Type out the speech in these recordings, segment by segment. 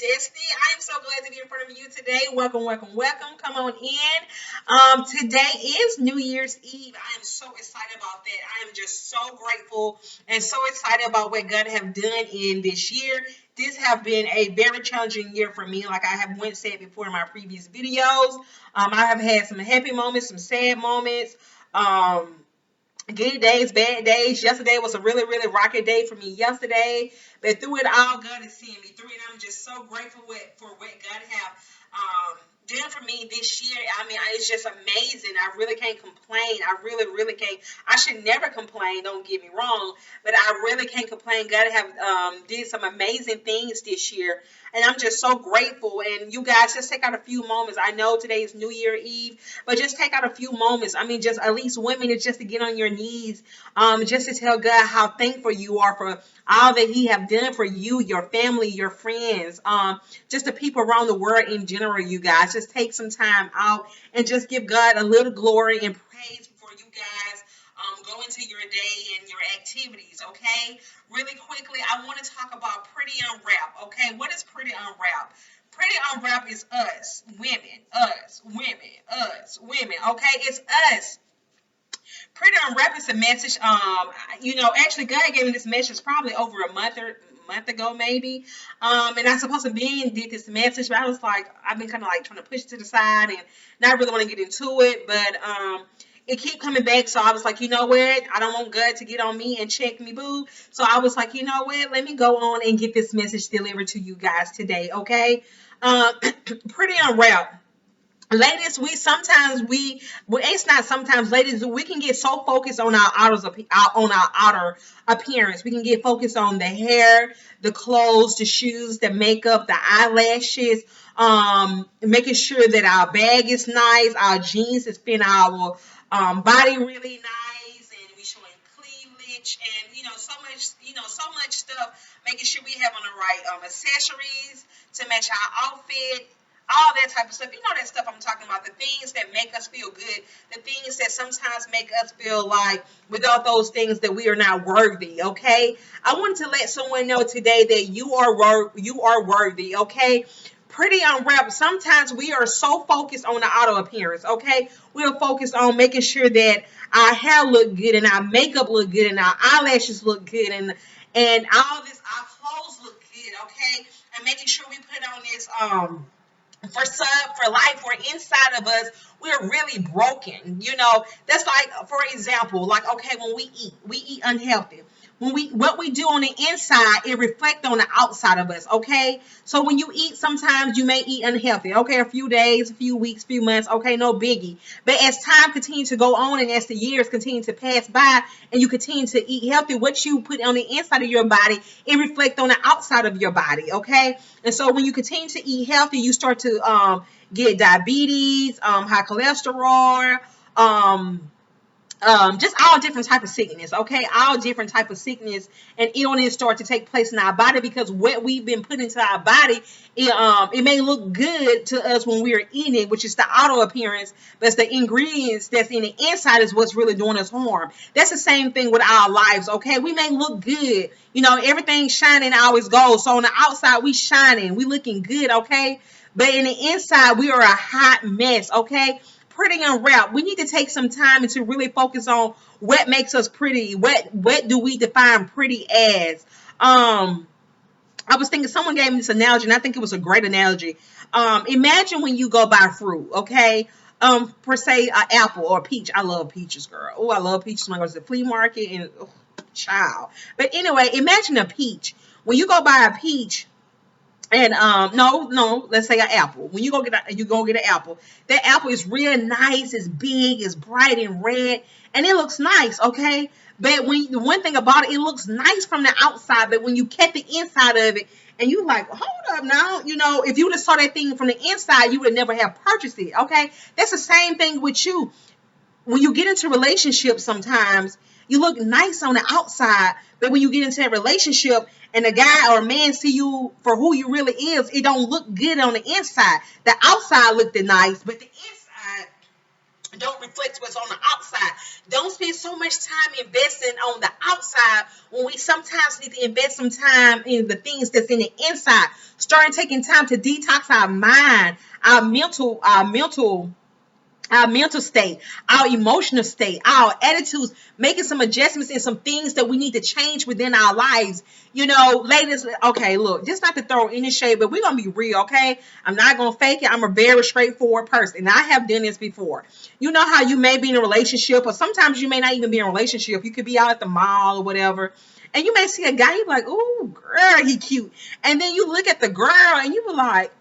Destiny. I am so glad to be in front of you today. Welcome, welcome, welcome. Come on in. Today is New Year's Eve. I am so excited about that. I am just so grateful and so excited about what God have done in this year. This have been a very challenging year for me, like I have once said before in my previous videos. I have had some happy moments, some sad moments. Good days, bad days. Yesterday was a really, really rocky day for me yesterday. But through it all, God is seeing me through it. I'm just so grateful for what God have done for me this year. I mean, it's just amazing. I really can't complain. I really, really can't. I should never complain. Don't get me wrong, but I really can't complain. God have did some amazing things this year, and I'm just so grateful. And you guys just take out a few moments. I know today is New Year Eve, but just take out a few moments. I mean, just at least 1 minute just to get on your knees, just to tell God how thankful you are for all that He have done for you, your family, your friends, just the people around the world in general. You guys just take some time out and just give God a little glory and praise before you guys go into your day and your activities. Okay, really quickly, I want to talk about Pretty Unwrapped. Okay, what is Pretty Unwrapped? Pretty Unwrapped is us, women, us, women, us, women. Okay, it's us. Pretty Unwrapped is a message. Actually, God gave me this message probably over a month ago, maybe. And I supposed to be and did this message, but I was like, I've been kind of like trying to push it to the side and not really want to get into it, but it keep coming back. So I was like, you know what? I don't want God to get on me and check me, boo. So I was like, you know what? Let me go on and get this message delivered to you guys today, okay? Pretty Unwrapped. Ladies, it's not sometimes, ladies, we can get so focused on our outer appearance. We can get focused on the hair, the clothes, the shoes, the makeup, the eyelashes, making sure that our bag is nice, our jeans is fit our body really nice, and we showing cleavage, and so much stuff, making sure we have on the right accessories to match our outfit, all that type of stuff. You know that stuff I'm talking about. The things that make us feel good. The things that sometimes make us feel like without those things that we are not worthy. Okay. I wanted to let someone know today that you are worthy. Okay. Pretty Unwrapped. Sometimes we are so focused on the outer appearance. Okay. We are focused on making sure that our hair look good and our makeup look good and our eyelashes look good and all this, our clothes look good. Okay. And making sure we put on this for life, for inside of us, we're really broken. That's like, for example, like, okay, when we eat unhealthy. What we do on the inside, it reflects on the outside of us. Okay, so when you eat, sometimes you may eat unhealthy. Okay, a few days, a few weeks, few months. Okay, no biggie. But as time continues to go on and as the years continue to pass by, and you continue to eat healthy, what you put on the inside of your body, it reflects on the outside of your body. Okay, and so when you continue to eat healthy, you start to get diabetes, high cholesterol, just all different type of sickness. Okay, all different type of sickness and illness start to take place in our body because what we've been put into our body, it may look good to us when we're eating it, which is the outer appearance, but it's the ingredients that's in the inside is what's really doing us harm. That's the same thing with our lives. Okay, we may look good, everything shining always goes. So on the outside we shining, we looking good. Okay, but in the inside we are a hot mess. Okay, Pretty Unwrapped. We need to take some time and to really focus on what makes us pretty. What do we define pretty as? I was thinking someone gave me this analogy, and I think it was a great analogy. Imagine when you go buy fruit, okay? Per se, an apple or a peach. I love peaches, girl. Oh, I love peaches when I go to the flea market and child. But anyway, imagine a peach. When you go buy a peach, and no, let's say an apple. When you go get an apple, that apple is real nice, it's big, it's bright and red, and it looks nice, okay? But the one thing about it, it looks nice from the outside, but when you cut the inside of it, and you like, hold up now, if you would have saw that thing from the inside, you would never have purchased it, okay? That's the same thing with you. When you get into relationships, sometimes you look nice on the outside, but when you get into that relationship and a guy or a man see you for who you really is, it don't look good on the inside. The outside looked nice, but the inside don't reflect what's on the outside. Don't spend so much time investing on the outside when we sometimes need to invest some time in the things that's in the inside. Starting taking time to detox our mind, our mental state, our emotional state, our attitudes, making some adjustments and some things that we need to change within our lives. Ladies, okay, look, just not to throw any shade, but we're going to be real, okay? I'm not going to fake it. I'm a very straightforward person, and I have done this before. You know how you may be in a relationship, or sometimes you may not even be in a relationship. You could be out at the mall or whatever, and you may see a guy, you're like, ooh, girl, he cute. And then you look at the girl, and you be like,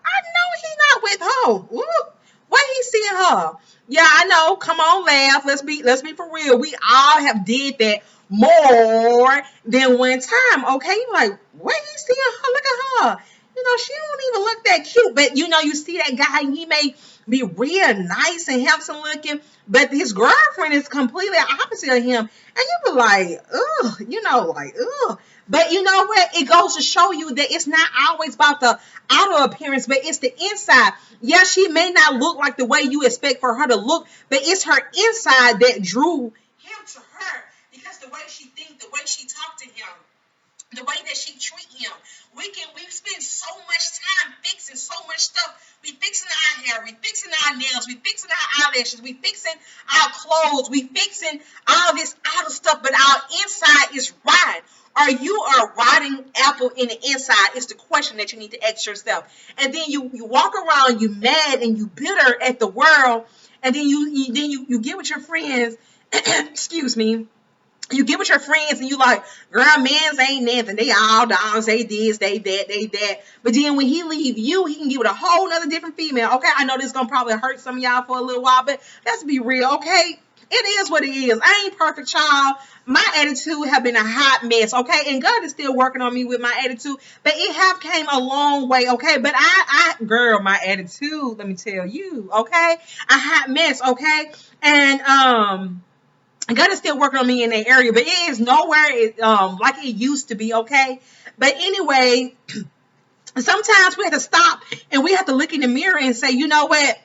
I know he not with her. Ooh, why he seeing her? Yeah, I know. Come on, laugh. Let's be for real. We all have did that more than one time. Okay, you like, why he seeing her? Look at her. She don't even look that cute. But you see that guy, and he may be real nice and handsome looking, but his girlfriend is completely opposite of him. And you be like, ugh, like, ugh. But you know what? It goes to show you that it's not always about the outer appearance, but it's the inside. Yeah, she may not look like the way you expect for her to look, but it's her inside that drew him to her, because the way she thinks, the way she talked to him, the way that she treat him. We spend so much time fixing so much stuff. We fixing our hair, we fixing our nails, we fixing our eyelashes, we fixing our clothes, we fixing all this outer stuff, but our inside is rotten. Are you a rotten apple in the inside? Is the question that you need to ask yourself. And then you walk around, you mad and you bitter at the world, and then you get with your friends, excuse me, you get with your friends and you like, girl, mans ain't nothing. They all dogs. They this, they that, they that. But then when he leave you, he can get with a whole nother different female. Okay, I know this is going to probably hurt some of y'all for a little while, but let's be real, okay? It is what it is. I ain't perfect, child. My attitude have been a hot mess, okay? And God is still working on me with my attitude, but it have came a long way, okay? But girl, my attitude, let me tell you, okay? A hot mess, okay? And, God is still working on me in that area, but it is nowhere like it used to be, okay? But anyway, sometimes we have to stop and we have to look in the mirror and say, you know what?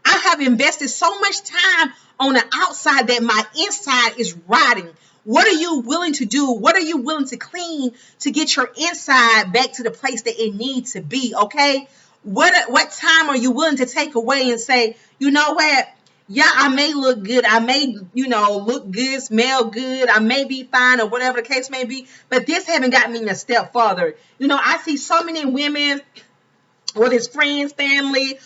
I have invested so much time on the outside that my inside is rotting. What are you willing to do? What are you willing to clean to get your inside back to the place that it needs to be, okay? What time are you willing to take away and say, you know what? Yeah, I may look good. I may, look good, smell good. I may be fine or whatever the case may be. But this haven't got me a step further. I see so many women, with his friends, family,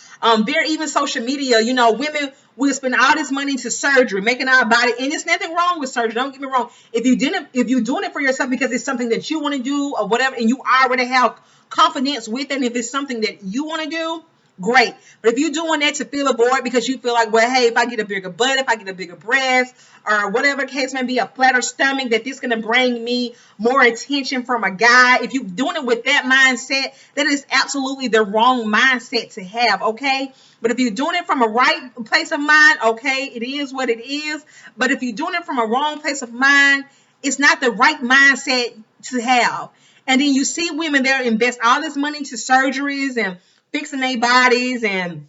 there even social media, women will spend all this money to surgery, making our body, and there's nothing wrong with surgery. Don't get me wrong. If you're doing it for yourself because it's something that you want to do or whatever, and you already have confidence with it, and if it's something that you want to do, great. But if you're doing that to fill a void because you feel like, well, hey, if I get a bigger butt, if I get a bigger breast, or whatever the case may be, a flatter stomach, that this is going to bring me more attention from a guy. If you're doing it with that mindset, that is absolutely the wrong mindset to have, okay? But if you're doing it from a right place of mind, okay, it is what it is. But if you're doing it from a wrong place of mind, it's not the right mindset to have. And then you see women there invest all this money to surgeries and fixing their bodies and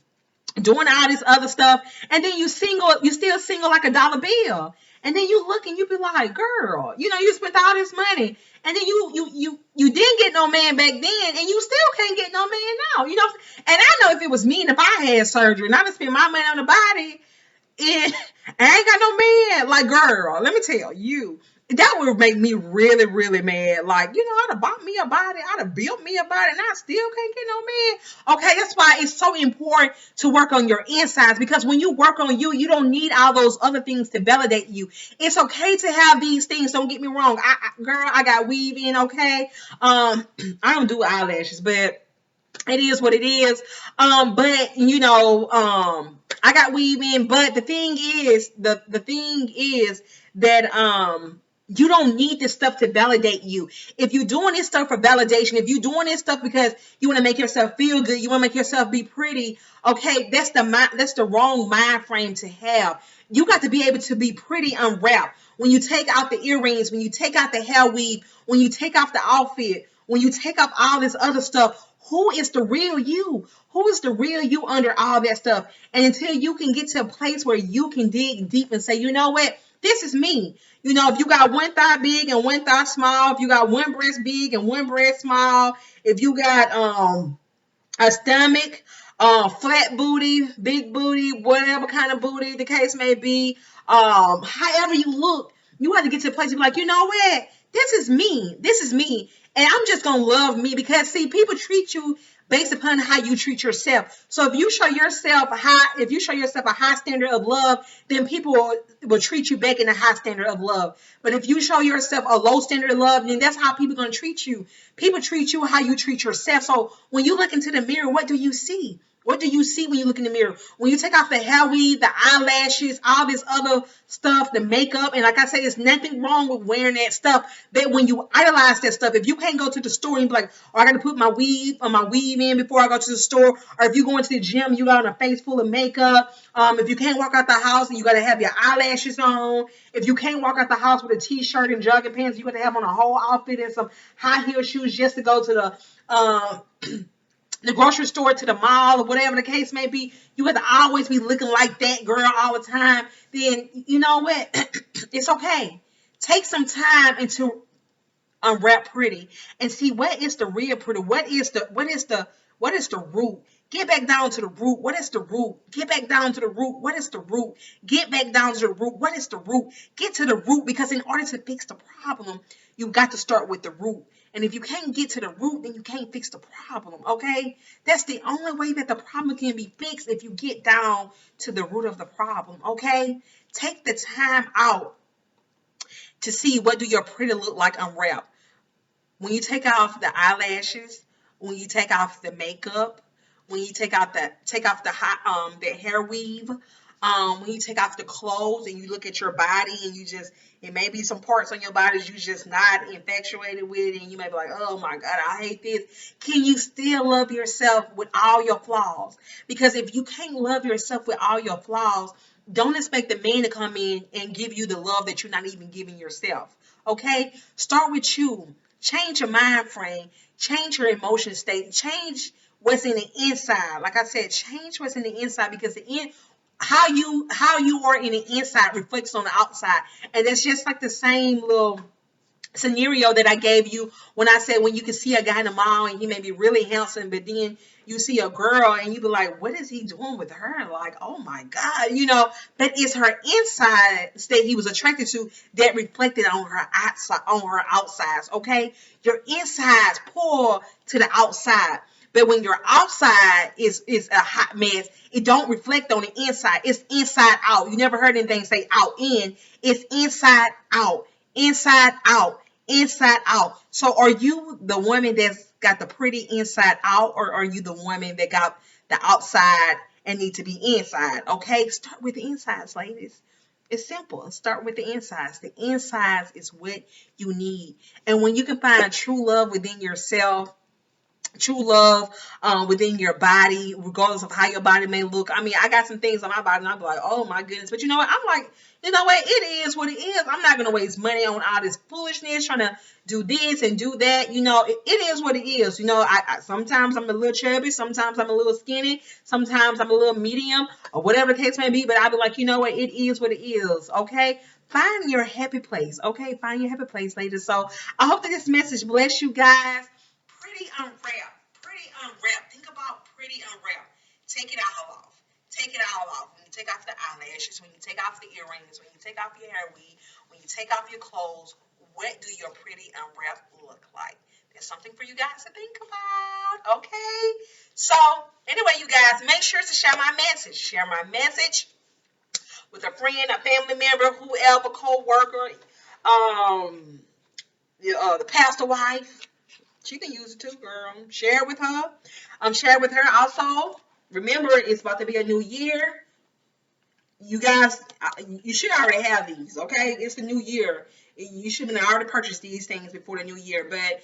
doing all this other stuff, and then you still single like a dollar bill, and then you look and you be like, girl, you spent all this money, and then you didn't get no man back then, and you still can't get no man now, and I know if it was me and if I had surgery and I would spend my money on the body, and I ain't got no man, like, girl, let me tell you, that would make me really, really mad. Like, I'd have bought me a body, I'd have built me a body, and I still can't get no man. Okay, that's why it's so important to work on your insides, because when you work on you, you don't need all those other things to validate you. It's okay to have these things. Don't get me wrong. Girl, I got weave in. Okay, I don't do eyelashes, but it is what it is. But I got weave in. But the thing is that you don't need this stuff to validate you. If you're doing this stuff for validation, if you're doing this stuff because you want to make yourself feel good, you want to make yourself be pretty, okay, that's the wrong mind frame to have. You got to be able to be pretty unwrapped. When you take out the earrings, when you take out the hair weave, when you take off the outfit, when you take off all this other stuff, who is the real you? Who is the real you under all that stuff? And until you can get to a place where you can dig deep and say, you know what? This is me. You know, if you got one thigh big and one thigh small, if you got one breast big and one breast small, if you got a stomach, flat booty, big booty, whatever kind of booty the case may be, however you look, you have to get to a place to be like, you know what? This is me. This is me. And I'm just going to love me because, see, people treat you based upon how you treat yourself. So if you show yourself a high standard of love, then people will treat you back in a high standard of love. But if you show yourself a low standard of love, then that's how people are going to treat you. People treat you how you treat yourself. So when you look into the mirror, what do you see? What do you see when you look in the mirror? When you take off the hair weave, the eyelashes, all this other stuff, the makeup, and like I said, there's nothing wrong with wearing that stuff. But when you idolize that stuff, if you can't go to the store and be like, oh, I got to put my weave in before I go to the store, or if you go into the gym, you got on a face full of makeup. If you can't walk out the house and you got to have your eyelashes on. If you can't walk out the house with a t-shirt and jogging pants, you got to have on a whole outfit and some high heel shoes just to go to the grocery store, to the mall, or whatever the case may be. You have to always be looking like that girl all the time. Then you know what? It's okay. Take some time into unwrap pretty and see what is the real pretty. What is the root? Get back down to the root. What is the root? Get back down to the root. What is the root? Get back down to the root. What is the root? Get to the root, because in order to fix the problem, you've got to start with the root. And if you can't get to the root, then you can't fix the problem, okay? That's the only way that the problem can be fixed, if you get down to the root of the problem, okay? Take the time out to see what do your pretty look like unwrapped. When you take off the eyelashes, when you take off the makeup, when you take off the hair weave, when you take off the clothes and you look at your body and it may be some parts on your body you just not infatuated with, and you may be like, oh my God, I hate this. Can you still love yourself with all your flaws? Because if you can't love yourself with all your flaws, don't expect the man to come in and give you the love that you're not even giving yourself. Okay? Start with you. Change your mind frame. Change your emotion state. Change what's in the inside. Like I said, change what's in the inside, because how you are in the inside reflects on the outside. And it's just like the same little scenario that I gave you when I said, when you can see a guy in the mall and he may be really handsome, but then you see a girl and you be like, what is he doing with her? Like, oh my God, but it's her inside state he was attracted to that reflected on her outsides. Okay, your insides pour to the outside. But when your outside is a hot mess, it don't reflect on the inside. It's inside out. You never heard anything say out in. It's inside out. Inside out. Inside out. So are you the woman that's got the pretty inside out, or are you the woman that got the outside and need to be inside? Okay, start with the insides, ladies. It's simple. Start with the insides. The insides is what you need. And when you can find true love within yourself, true love within your body, regardless of how your body may look. I mean, I got some things on my body and I'm like, oh my goodness. But you know what? I'm like, you know what? It is what it is. I'm not going to waste money on all this foolishness, trying to do this and do that. It is what it is. I sometimes I'm a little chubby. Sometimes I'm a little skinny. Sometimes I'm a little medium, or whatever the case may be. But I'll be like, you know what? It is what it is. Okay. Find your happy place. Okay. Find your happy place, ladies. So I hope that this message bless you guys. Pretty unwrapped. Pretty unwrapped. Think about pretty unwrapped. Take it all off. Take it all off. When you take off the eyelashes, when you take off the earrings, when you take off your hair weave, when you take off your clothes, what do your pretty unwrapped look like? There's something for you guys to think about. Okay? So, anyway, you guys, make sure to share my message. Share my message with a friend, a family member, whoever, co-worker, the pastor wife. She can use it too, girl. Share it with her. Share it with her also. Remember, it's about to be a new year. You guys, you should already have these, okay? It's the new year. You should have already purchased these things before the new year. But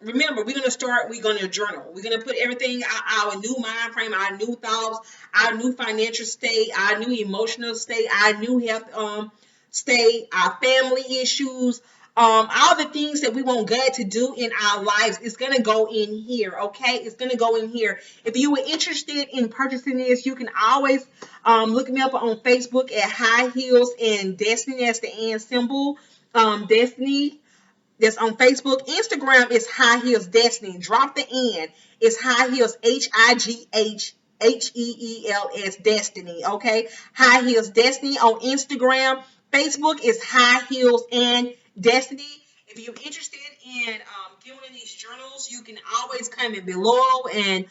remember, we're going to journal. We're going to put everything, our new mind frame, our new thoughts, our new financial state, our new emotional state, our new health state, our family issues, all the things that we want God to do in our lives is going to go in here. Okay, it's going to go in here. If you were interested in purchasing this, you can always look me up on Facebook at High Heels and Destiny. That's the and symbol. Destiny, that's on Facebook. Instagram is High Heels Destiny. Drop the N. It's High Heels, HIGHHEELS Destiny. Okay, High Heels Destiny on Instagram. Facebook is High Heels and Destiny. If you're interested in getting one of these journals, you can always comment below and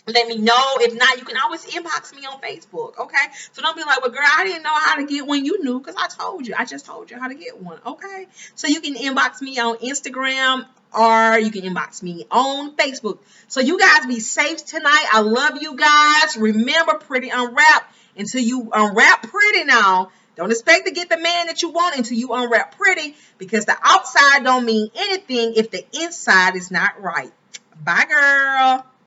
let me know. If not, you can always inbox me on Facebook. Okay. So don't be like, well, girl, I didn't know how to get one. You knew because I told you. I just told you how to get one. Okay. So you can inbox me on Instagram or you can inbox me on Facebook. So you guys be safe tonight. I love you guys. Remember, pretty unwrapped until you unwrap pretty now. Don't expect to get the man that you want until you unwrap pretty, because the outside don't mean anything if the inside is not right. Bye, girl.